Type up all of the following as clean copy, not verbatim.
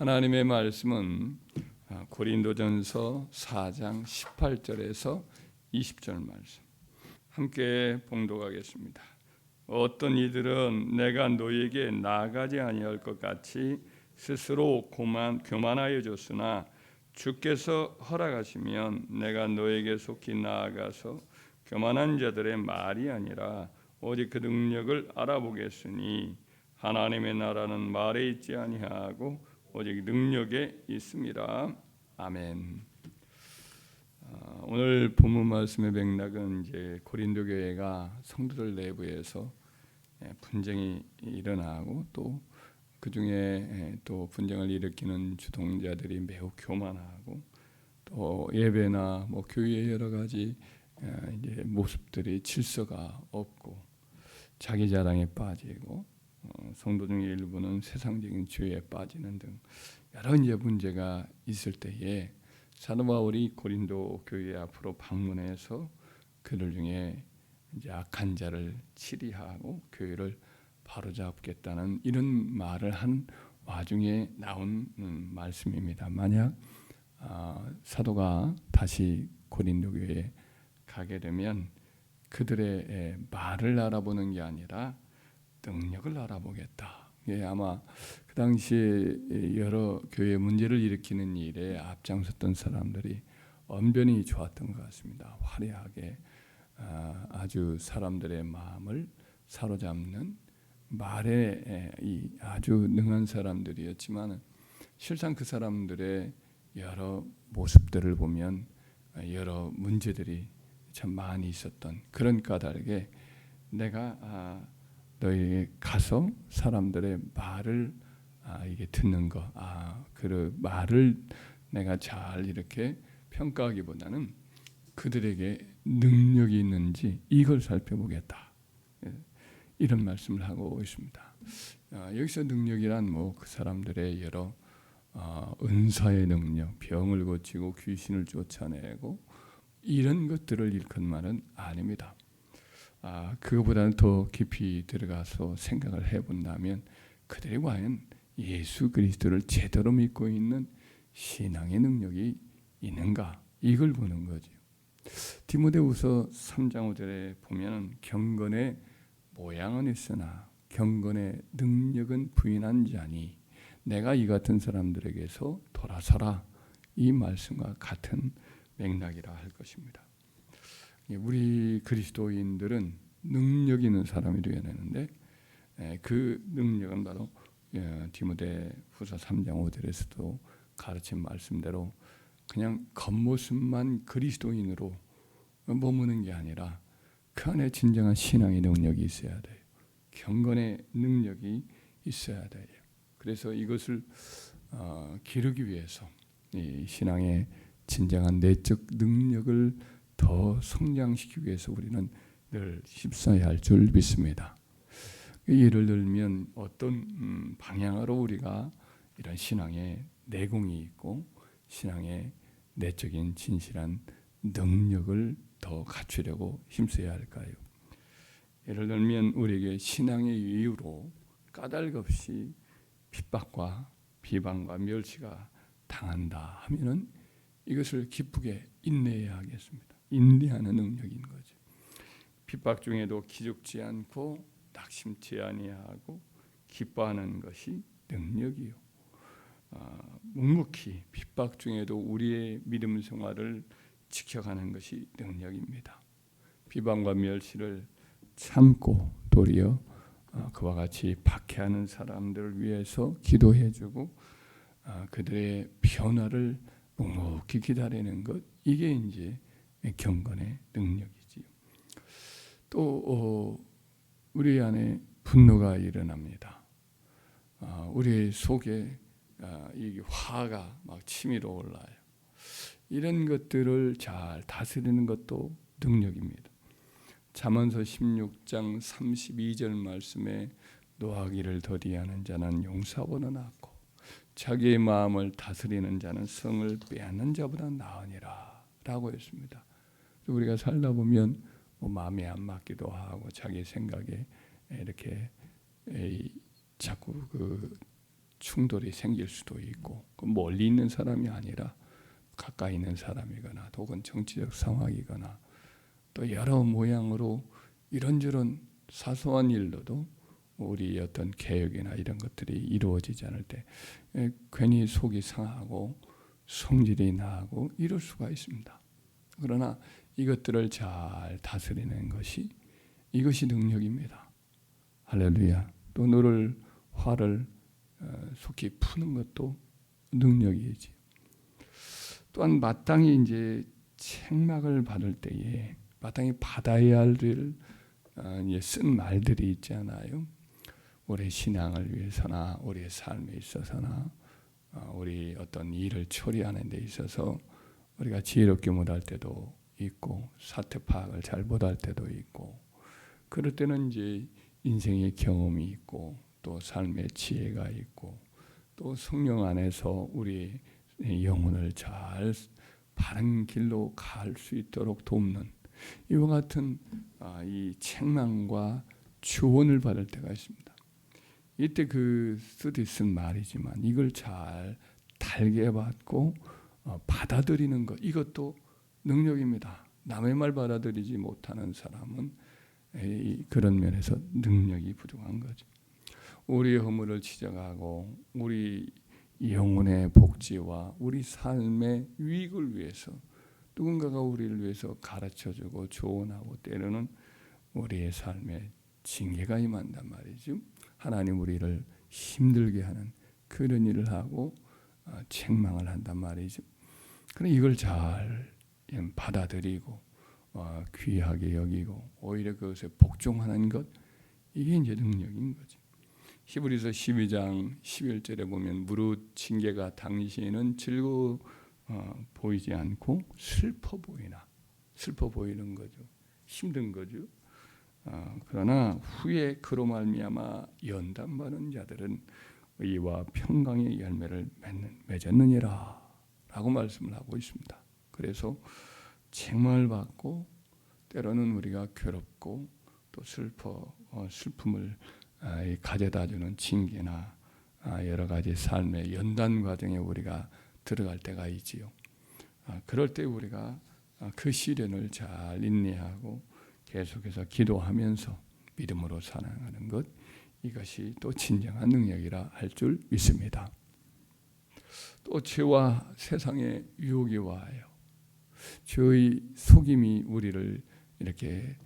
하나님의 말씀은 고린도전서 4장 18절에서 20절 말씀 함께 봉독하겠습니다. 어떤 이들은 내가 너에게 나아가지 아니할 것 같이 스스로 교만하여 줬으나 주께서 허락하시면 내가 너에게 속히 나아가서 교만한 자들의 말이 아니라 오직 그 능력을 알아보겠으니 하나님의 나라는 말에 있지 아니하고 오직 능력에 있습니다. 아멘. 오늘 본문 말씀의 맥락은 이제 고린도 교회가 성도들 내부에서 분쟁이 일어나고 또 그 중에 또 분쟁을 일으키는 주동자들이 매우 교만하고 또 예배나 교회의 여러 가지 이제 모습들이 질서가 없고 자기 자랑에 빠지고 성도 중에 일부는 세상적인 죄에 빠지는 등 여러 이제 문제가 있을 때에 사도 바울이 고린도 교회 앞으로 방문해서 그들 중에 이제 악한 자를 치리하고 교회를 바로잡겠다는 이런 말을 한 와중에 나온 말씀입니다. 만약 사도가 다시 고린도 교회에 가게 되면 그들의 말을 알아보는 게 아니라 능력을 알아보겠다. 아마 그 당시에 여러 교회 문제를 일으키는 일에 앞장섰던 사람들이 언변이 좋았던 것 같습니다. 화려하게 아주 사람들의 마음을 사로잡는 말에 아주 능한 사람들이었지만 실상 그 사람들의 여러 모습들을 보면 여러 문제들이 참 많이 있었던 그런 까닭에 내가 너희에게 가서 사람들의 말을 이게 듣는 거, 그 말을 내가 잘 이렇게 평가하기보다는 그들에게 능력이 있는지 이걸 살펴보겠다. 이런 말씀을 하고 있습니다. 여기서 능력이란 그 사람들의 여러 은사의 능력, 병을 고치고 귀신을 쫓아내고 이런 것들을 일컫는 말은 아닙니다. 그거보다는 더 깊이 들어가서 생각을 해본다면 그들이 과연 예수 그리스도를 제대로 믿고 있는 신앙의 능력이 있는가 이걸 보는 거죠. 디모데후서 3장 5절에 보면 경건의 모양은 있으나 경건의 능력은 부인한 자니 내가 이 같은 사람들에게서 돌아서라 이 말씀과 같은 맥락이라 할 것입니다. 우리 그리스도인들은 능력 있는 사람이 되어야 되는데 그 능력은 바로 디모데후서 3장 5절에서도 가르친 말씀대로 그냥 겉모습만 그리스도인으로 머무는 게 아니라 그 안에 진정한 신앙의 능력이 있어야 돼요. 경건의 능력이 있어야 돼요. 그래서 이것을 기르기 위해서 이 신앙의 진정한 내적 능력을 더 성장시키기 위해서 우리는 늘 힘써야 할 줄 믿습니다. 예를 들면 어떤 방향으로 우리가 이런 신앙의 내공이 있고 신앙의 내적인 진실한 능력을 더 갖추려고 힘써야 할까요? 예를 들면 우리에게 신앙의 이유로 까닭 없이 핍박과 비방과 멸시가 당한다 하면은 이것을 기쁘게 인내해야 하겠습니다. 인내하는 능력인 거죠. 핍박 중에도 기죽지 않고 낙심치 아니하고 기뻐하는 것이 능력이요. 묵묵히 핍박 중에도 우리의 믿음 생활을 지켜가는 것이 능력입니다. 비방과 멸시를 참고 도리어 그와 같이 박해하는 사람들을 위해서 기도해주고 그들의 변화를 묵묵히 기다리는 것 이게 이제 경건의 능력이지요. 또 우리 안에 분노가 일어납니다. 우리 속에 이 화가 막 치밀어 올라요. 이런 것들을 잘 다스리는 것도 능력입니다. 잠언서 16장 32절 말씀에 노하기를 더디하는 자는 용사보다 낫고 자기의 마음을 다스리는 자는 성을 빼앗는 자보다 나으니라 라고 했습니다. 우리가 살다 보면 마음에 안 맞기도 하고 자기 생각에 이렇게 자꾸 충돌이 생길 수도 있고, 멀리 있는 사람이 아니라 가까이 있는 사람이거나 혹은 정치적 상황이거나 또 여러 모양으로 이런저런 사소한 일로도 우리 어떤 개혁이나 이런 것들이 이루어지지 않을 때 괜히 속이 상하고 성질이 나고 이럴 수가 있습니다. 그러나 이것들을 잘 다스리는 것이 이것이 능력입니다. 할렐루야. 또 너를 화를 속히 푸는 것도 능력이지. 또한 마땅히 이제 책망을 받을 때에 마땅히 받아야 할 쓴 말들이 있잖아요. 우리의 신앙을 위해서나 우리의 삶에 있어서나 우리 어떤 일을 처리하는 데 있어서 우리가 지혜롭게 못할 때도 있고 사태 파악을 잘 못할 때도 있고 그럴 때는 이제 인생의 경험이 있고 또 삶의 지혜가 있고 또 성령 안에서 우리 영혼을 잘 바른 길로 갈 수 있도록 돕는 이와 같은 이 책망과 조언을 받을 때가 있습니다. 이때 그 쓰디 쓴 말이지만 이걸 잘 달게 받고 받아들이는 것 이것도 능력입니다. 남의 말 받아들이지 못하는 사람은 그런 면에서 능력이 부족한 거죠. 우리의 허물을 지적하고 우리 영혼의 복지와 우리 삶의 유익을 위해서 누군가가 우리를 위해서 가르쳐주고 조언하고 때로는 우리의 삶에 징계가 임한단 말이죠. 하나님 우리를 힘들게 하는 그런 일을 하고 책망을 한단 말이죠. 그럼 이걸 잘 받아들이고 귀하게 여기고 오히려 그것에 복종하는 것 이게 이제 능력인 거죠. 히브리서 12장 11절에 보면 무릇 징계가 당시에는 즐거워 보이지 않고 슬퍼 보이는 거죠. 힘든 거죠. 그러나 후에 그로 말미암아 연단받은 자들은 의와 평강의 열매를 맺었느니라 라고 말씀을 하고 있습니다. 그래서 책망을 받고 때로는 우리가 괴롭고 또 슬픔을 가져다주는 징계나 여러 가지 삶의 연단 과정에 우리가 들어갈 때가 있지요. 그럴 때 우리가 그 시련을 잘 인내하고 계속해서 기도하면서 믿음으로 살아가는 것 이것이 또 진정한 능력이라 할 줄 믿습니다. 또 죄와 세상의 유혹이 와요. 죄의 속임이 우리를 이렇게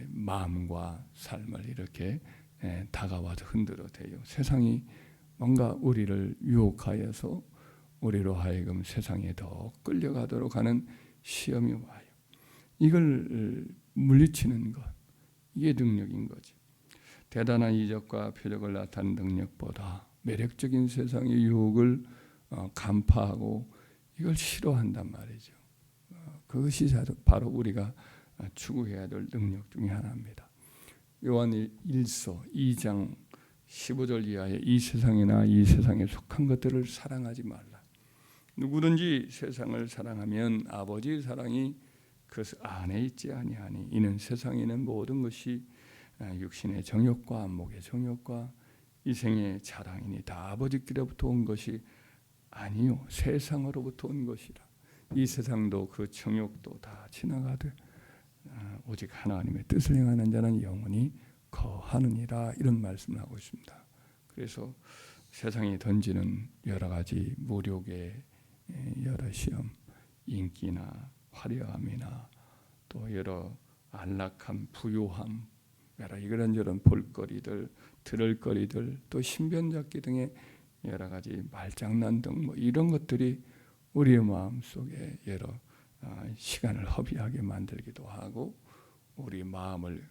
마음과 삶을 이렇게 다가와서 흔들어 대요. 세상이 뭔가 우리를 유혹하여서 우리로 하여금 세상에 더 끌려가도록 하는 시험이 와요. 이걸 물리치는 것 이게 능력인 거지. 대단한 이적과 표적을 나타내는 능력보다 매력적인 세상의 유혹을 간파하고 이걸 싫어한단 말이죠. 그것이 바로 우리가 추구해야 될 능력 중에 하나입니다. 요한 1서 2장 15절 이하의 이 세상이나 이 세상에 속한 것들을 사랑하지 말라. 누구든지 세상을 사랑하면 아버지의 사랑이 그 안에 있지 아니하니 이는 세상에 있는 모든 것이 육신의 정욕과 안목의 정욕과 이생의 자랑이니 다 아버지께로부터 온 것이 아니요 세상으로부터 온 것이라. 이 세상도 그 정욕도 다 지나가되 오직 하나님의 뜻을 행하는 자는 영원히 거하느니라 이런 말씀을 하고 있습니다. 그래서 세상이 던지는 여러 가지 모욕의 여러 시험, 인기나 화려함이나 또 여러 안락함, 부유함, 여러 이런저런 볼거리들, 들을 거리들, 또 신변잡기 등의 여러 가지 말장난 등 뭐 이런 것들이 우리의 마음 속에 여러 시간을 허비하게 만들기도 하고 우리 마음을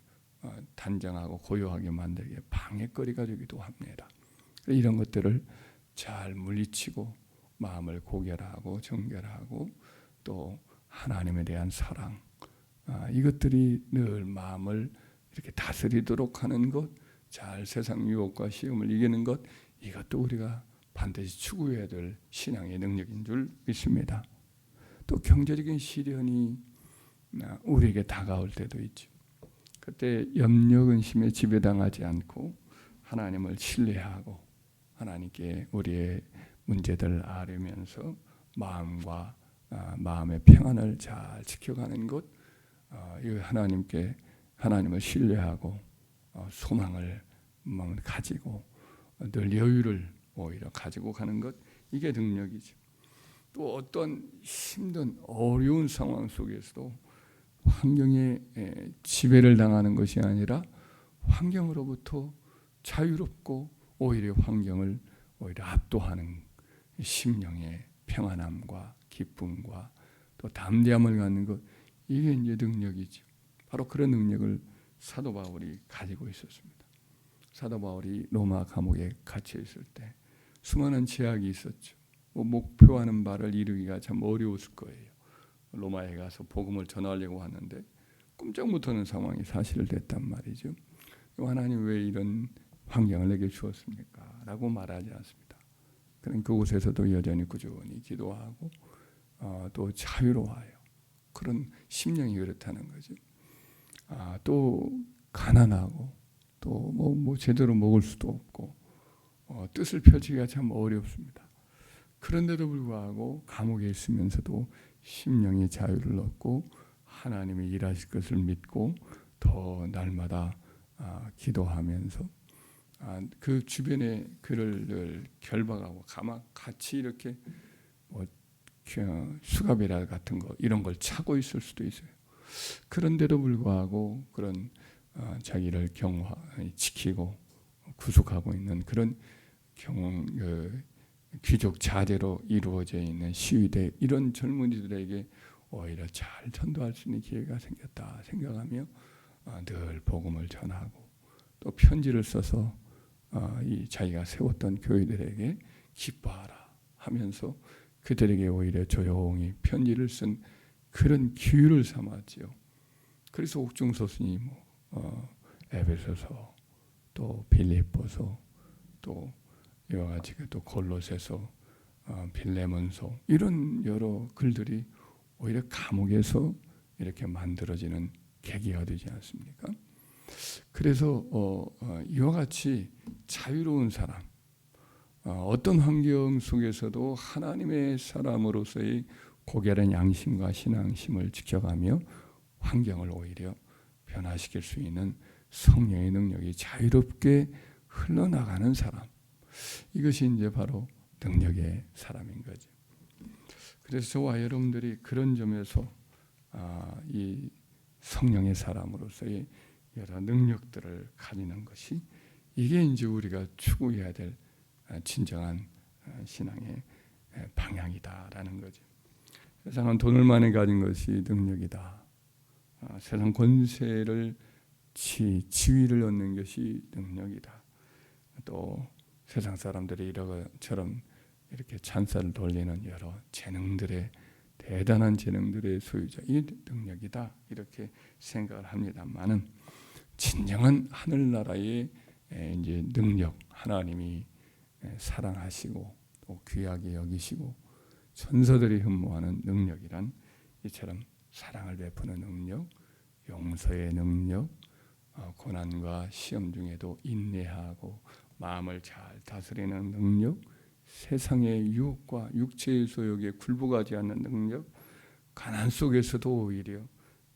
단정하고 고요하게 만들기에 방해거리가 되기도 합니다. 이런 것들을 잘 물리치고 마음을 고결하고 정결하고 또 하나님에 대한 사랑 이것들이 늘 마음을 이렇게 다스리도록 하는 것, 잘 세상 유혹과 시험을 이기는 것 이것도 우리가 반드시 추구해야 될 신앙의 능력인 줄 믿습니다. 또 경제적인 시련이 우리에게 다가올 때도 있죠. 그때 염려 근심에 지배당하지 않고 하나님을 신뢰하고 하나님께 우리의 문제들을 아뢰면서 마음의 평안을 잘 지켜가는 것, 이 하나님을 신뢰하고 소망을 가지고 늘 여유를 오히려 가지고 가는 것, 이게 능력이죠. 또 어떤 힘든 어려운 상황 속에서도 환경에 지배를 당하는 것이 아니라 환경으로부터 자유롭고 오히려 환경을 오히려 압도하는 심령의 평안함과 기쁨과 또 담대함을 갖는 것, 이게 이제 능력이죠. 바로 그런 능력을 사도 바울이 가지고 있었습니다. 사도 바울이 로마 감옥에 갇혀 있을 때 수많은 제약이 있었죠. 목표하는 바를 이루기가 참 어려웠을 거예요. 로마에 가서 복음을 전하려고 하는데 꼼짝 못하는 상황이 사실됐단 말이죠. 하나님 왜 이런 환경을 내게 주었습니까? 라고 말하지 않습니다. 그런 그곳에서도 여전히 꾸준히 기도하고 또 자유로워요. 그런 심령이 그렇다는 거죠. 또 가난하고 또 뭐 제대로 먹을 수도 없고 뜻을 펼치기가 참 어렵습니다. 그런데도 불구하고 감옥에 있으면서도 심령의 자유를 얻고 하나님이 일하실 것을 믿고 더 날마다 기도하면서 그 주변에 그를 늘 결박하고 같이 이렇게 수갑이라 같은 거 이런 걸 차고 있을 수도 있어요. 그런데도 불구하고 그런 자기를 지키고 구속하고 있는 그런 귀족 자제로 이루어져 있는 시위대, 이런 젊은이들에게 오히려 잘 전도할 수 있는 기회가 생겼다 생각하며 늘 복음을 전하고 또 편지를 써서 자기가 세웠던 교회들에게 기뻐하라 하면서 그들에게 오히려 조용히 편지를 쓴 그런 기회를 삼았지요. 그래서 옥중서신이 에베소서 또 빌립보서 또 이와 같이 또 골로새서 빌레몬서 이런 여러 글들이 오히려 감옥에서 이렇게 만들어지는 계기가 되지 않습니까? 그래서 이와 같이 자유로운 사람, 어떤 환경 속에서도 하나님의 사람으로서의 고결한 양심과 신앙심을 지켜가며 환경을 오히려 변화시킬 수 있는 성령의 능력이 자유롭게 흘러나가는 사람, 이것이 이제 바로 능력의 사람인 거죠. 그래서 저와 여러분들이 그런 점에서 이 성령의 사람으로서의 여러 능력들을 가지는 것이, 이게 이제 우리가 추구해야 될 진정한 신앙의 방향이다라는 거죠. 세상은 돈을 많이 가진 것이 능력이다. 세상 권세를 지위를 얻는 것이 능력이다. 또 세상 사람들이 이처럼 이렇게 찬사를 돌리는 여러 재능들의 대단한 재능들의 소유자, 이 능력이다 이렇게 생각을 합니다만은 진정한 하늘나라의 이제 능력, 하나님이 사랑하시고 또 귀하게 여기시고 천사들이 흠모하는 능력이란 이처럼 사랑을 베푸는 능력, 용서의 능력, 고난과 시험 중에도 인내하고 마음을 잘 다스리는 능력, 세상의 유혹과 육체의 소욕에 굴복하지 않는 능력, 가난 속에서도 오히려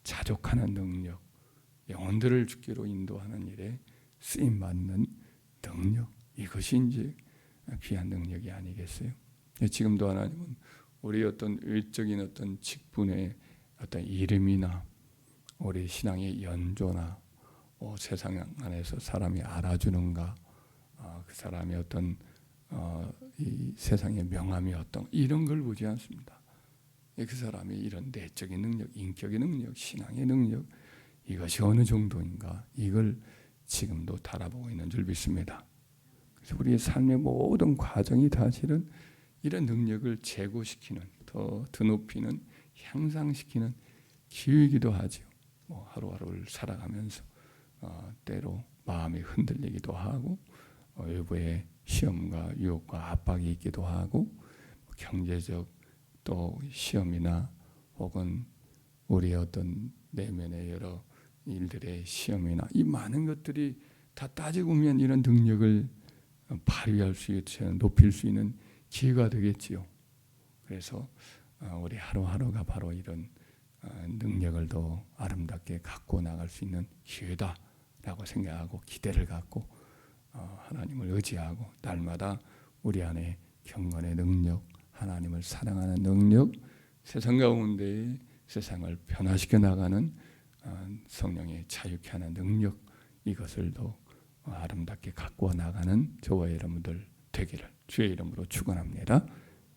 자족하는 능력, 영혼들을 주께로 인도하는 일에 쓰임받는 능력, 이것이 이제 귀한 능력이 아니겠어요? 지금도 하나님은 우리 어떤 외적인 어떤 직분의 어떤 이름이나 우리 신앙의 연조나 세상 안에서 사람이 알아주는가, 그 사람의 어떤 이 세상의 명함이 어떤 이런 걸 보지 않습니다. 그 사람이 이런 내적인 능력, 인격의 능력, 신앙의 능력, 이것이 어느 정도인가, 이걸 지금도 달아보고 있는 줄 믿습니다. 그래서 우리의 삶의 모든 과정이 다 실은 이런 능력을 제고시키는, 더 드높이는, 향상시키는 기회이기도 하죠. 하루하루를 살아가면서 때로 마음이 흔들리기도 하고 외부의 시험과 유혹과 압박이 있기도 하고 경제적 또 시험이나 혹은 우리의 어떤 내면의 여러 일들의 시험이나 이 많은 것들이 다 따지고 보면 이런 능력을 발휘할 수 있는, 높일 수 있는 기회가 되겠지요. 그래서 우리 하루하루가 바로 이런 능력을 더 아름답게 갖고 나갈 수 있는 기회다라고 생각하고 기대를 갖고 하나님을 의지하고 날마다 우리 안에 경건의 능력, 하나님을 사랑하는 능력, 세상 가운데 세상을 변화시켜 나가는 성령의 자유케 하는 능력, 이것을 더 아름답게 갖고 나가는 저와 여러분들 되기를 주의 이름으로 축원합니다.